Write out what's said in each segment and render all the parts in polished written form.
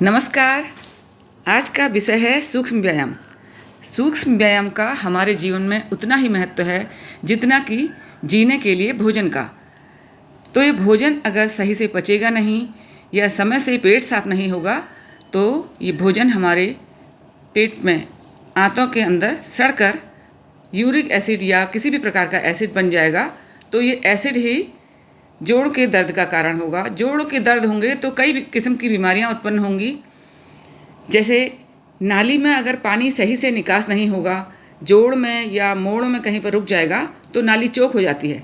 नमस्कार। आज का विषय है सूक्ष्म व्यायाम। सूक्ष्म व्यायाम का हमारे जीवन में उतना ही महत्व है जितना कि जीने के लिए भोजन का। तो ये भोजन अगर सही से पचेगा नहीं या समय से पेट साफ नहीं होगा तो ये भोजन हमारे पेट में आंतों के अंदर सड़कर यूरिक एसिड या किसी भी प्रकार का एसिड बन जाएगा। तो ये एसिड ही जोड़ के दर्द का कारण होगा। जोड़ों के दर्द होंगे तो कई किस्म की बीमारियां उत्पन्न होंगी। जैसे नाली में अगर पानी सही से निकास नहीं होगा, जोड़ में या मोड़ में कहीं पर रुक जाएगा तो नाली चौक हो जाती है।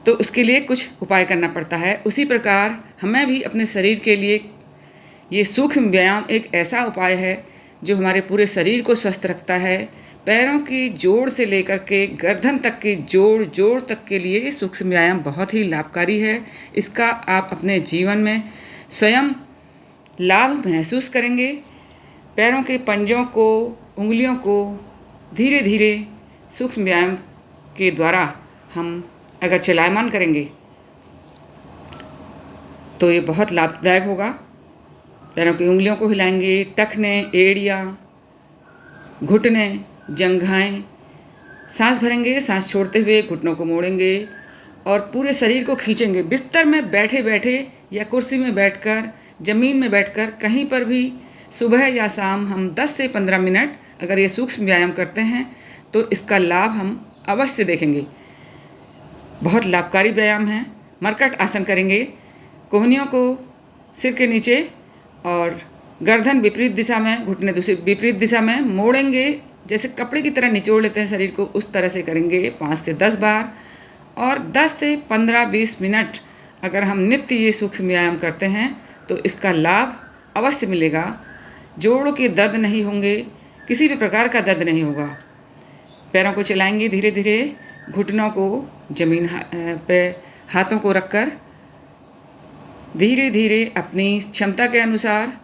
तो उसके लिए कुछ उपाय करना पड़ता है। उसी प्रकार हमें भी अपने शरीर के लिए ये सूक्ष्म व्यायाम एक ऐसा उपाय है जो हमारे पूरे शरीर को स्वस्थ रखता है। पैरों की जोड़ से लेकर के गर्दन तक की जोड़ तक के लिए सूक्ष्म व्यायाम बहुत ही लाभकारी है। इसका आप अपने जीवन में स्वयं लाभ महसूस करेंगे। पैरों के पंजों को, उंगलियों को धीरे धीरे सूक्ष्म व्यायाम के द्वारा हम अगर चलायमान करेंगे तो ये बहुत लाभदायक होगा। पैरों की उंगलियों को हिलाएंगे, टखने, एड़ियाँ, घुटने, जंघाएं, सांस भरेंगे, सांस छोड़ते हुए घुटनों को मोड़ेंगे और पूरे शरीर को खींचेंगे। बिस्तर में बैठे बैठे या कुर्सी में बैठकर, ज़मीन में बैठकर, कहीं पर भी सुबह या शाम हम 10 से 15 मिनट अगर ये सूक्ष्म व्यायाम करते हैं तो इसका लाभ हम अवश्य देखेंगे। बहुत लाभकारी व्यायाम है। मरकट आसन करेंगे, कोहनियों को सिर के नीचे और गर्दन विपरीत दिशा में, घुटने दूसरी विपरीत दिशा में मोड़ेंगे। जैसे कपड़े की तरह निचोड़ लेते हैं शरीर को, उस तरह से करेंगे 5 से 10 बार। और 10 से 15-20 मिनट अगर हम नित्य ये सूक्ष्म व्यायाम करते हैं तो इसका लाभ अवश्य मिलेगा। जोड़ों के दर्द नहीं होंगे, किसी भी प्रकार का दर्द नहीं होगा। पैरों को चलाएंगे धीरे धीरे, घुटनों को जमीन पे हाथों को रखकर धीरे धीरे अपनी क्षमता के अनुसार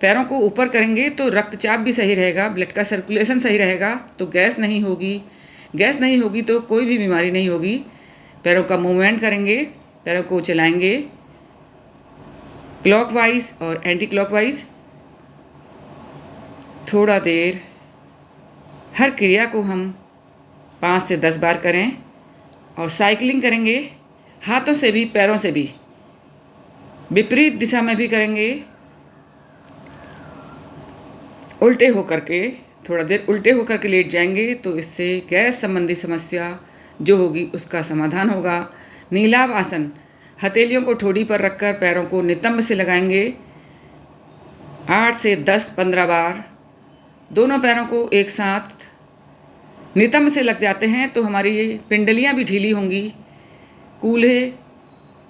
पैरों को ऊपर करेंगे तो रक्तचाप भी सही रहेगा, ब्लड का सर्कुलेशन सही रहेगा, तो गैस नहीं होगी तो कोई भी बीमारी नहीं होगी। पैरों का मूवमेंट करेंगे, पैरों को चलाएंगे क्लॉकवाइज और एंटी क्लॉकवाइज। थोड़ा देर हर क्रिया को हम 5 से 10 बार करें और साइकिलिंग करेंगे, हाथों से भी पैरों से भी, विपरीत दिशा में भी करेंगे। उल्टे होकर के थोड़ा देर उल्टे होकर के लेट जाएंगे तो इससे गैस संबंधी समस्या जो होगी उसका समाधान होगा। नीलाभ आसन, हथेलियों को ठोड़ी पर रखकर पैरों को नितंब से लगाएंगे 8 से 10-15 बार। दोनों पैरों को एक साथ नितंब से लग जाते हैं तो हमारी पिंडलियाँ भी ढीली होंगी। कूल्हे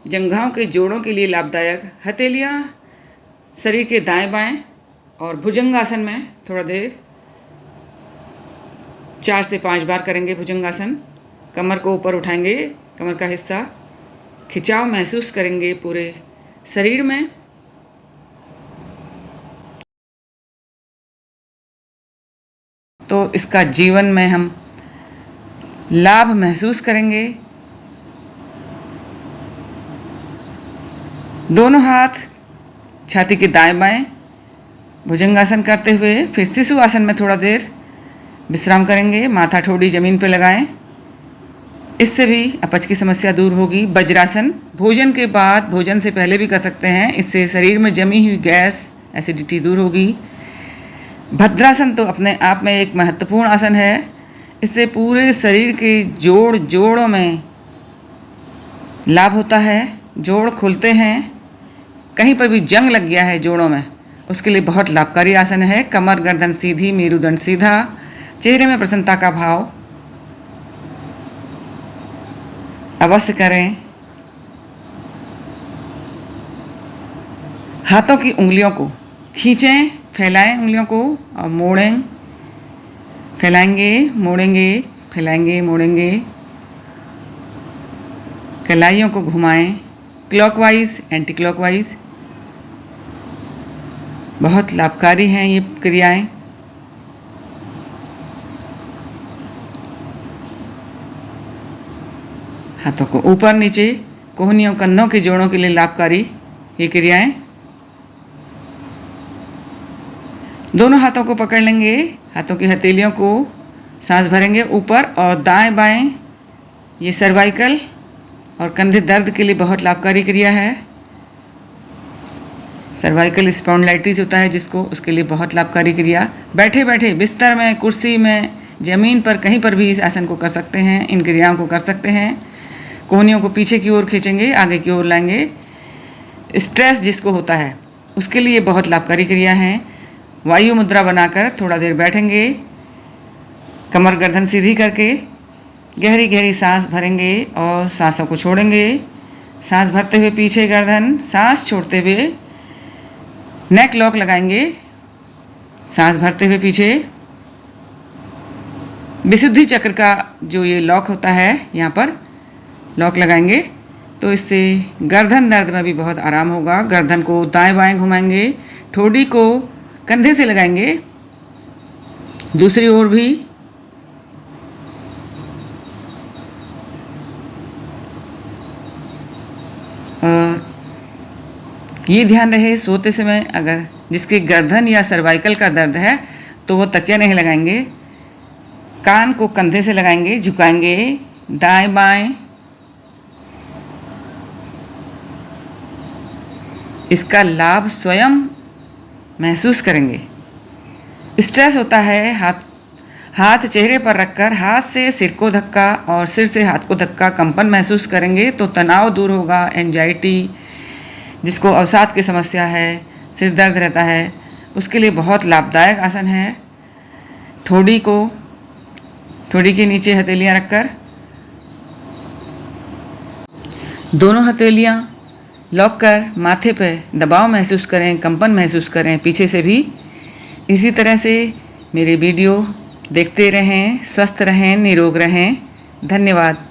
जंघाओं के जोड़ों के लिए लाभदायक। हथेलियाँ शरीर के दाएं बाएं और भुजंगासन में थोड़ा देर 4 से 5 बार करेंगे भुजंगासन। कमर को ऊपर उठाएंगे, कमर का हिस्सा खिंचाव महसूस करेंगे पूरे शरीर में। तो इसका जीवन में हम लाभ महसूस करेंगे। दोनों हाथ छाती के दाएं बाएं भुजंगासन करते हुए फिर शिशु आसन में थोड़ा देर विश्राम करेंगे। माथा ठोड़ी ज़मीन पर लगाएं, इससे भी अपच की समस्या दूर होगी। वज्रासन भोजन के बाद, भोजन से पहले भी कर सकते हैं, इससे शरीर में जमी हुई गैस, एसिडिटी दूर होगी। भद्रासन तो अपने आप में एक महत्वपूर्ण आसन है। इससे पूरे शरीर के जोड़ों में लाभ होता है। जोड़ खुलते हैं, कहीं पर भी जंग लग गया है जोड़ों में, उसके लिए बहुत लाभकारी आसन है। कमर गर्दन सीधी, मेरुदंड सीधा, चेहरे में प्रसन्नता का भाव अवश्य करें। हाथों की उंगलियों को खींचें, फैलाएं उंगलियों को और मोड़ें, फैलाएंगे, मोड़ेंगे, फैलाएंगे, मोड़ेंगे। कलाइयों को घुमाएं क्लॉकवाइज, एंटी क्लॉकवाइज। बहुत लाभकारी हैं ये क्रियाएं। हाथों को ऊपर नीचे, कोहनियों कंधों के जोड़ों के लिए लाभकारी ये क्रियाएं। दोनों हाथों को पकड़ लेंगे, हाथों की हथेलियों को सांस भरेंगे ऊपर और दाएं बाएं। ये सर्वाइकल और कंधे दर्द के लिए बहुत लाभकारी क्रिया है। सर्वाइकल स्पॉन्डिलाइटिस होता है जिसको, उसके लिए बहुत लाभकारी क्रिया। बैठे बैठे बिस्तर में, कुर्सी में, ज़मीन पर, कहीं पर भी इस आसन को कर सकते हैं, इन क्रियाओं को कर सकते हैं। कोहनियों को पीछे की ओर खींचेंगे, आगे की ओर लाएंगे। स्ट्रेस जिसको होता है उसके लिए बहुत लाभकारी क्रिया है। वायु मुद्रा बनाकर थोड़ा देर बैठेंगे, कमर गर्दन सीधी करके गहरी गहरी सांस भरेंगे और सांसों को छोड़ेंगे। सांस भरते हुए पीछे गर्दन, सांस छोड़ते हुए नेक लॉक लगाएंगे। सांस भरते हुए पीछे विशुद्धि चक्र का जो ये लॉक होता है, यहाँ पर लॉक लगाएंगे तो इससे गर्दन दर्द में भी बहुत आराम होगा। गर्दन को दाएं बाएं घुमाएंगे, ठोड़ी को कंधे से लगाएंगे, दूसरी ओर भी। और ये ध्यान रहे सोते समय अगर जिसकी गर्दन या सर्वाइकल का दर्द है तो वो तकिया नहीं लगाएंगे, कान को कंधे से लगाएंगे, झुकाएंगे दाएं बाएं। इसका लाभ स्वयं महसूस करेंगे। स्ट्रेस होता है, हाथ चेहरे पर रखकर हाथ से सिर को धक्का और सिर से हाथ को धक्का, कंपन महसूस करेंगे तो तनाव दूर होगा। एंजाइटी जिसको अवसाद की समस्या है, सिर दर्द रहता है, उसके लिए बहुत लाभदायक आसन है। ठोड़ी के नीचे हथेलियां रखकर दोनों हथेलियां लॉक कर माथे पे दबाव महसूस करें, कंपन महसूस करें पीछे से भी। इसी तरह से मेरे वीडियो देखते रहें, स्वस्थ रहें, निरोग रहें। धन्यवाद।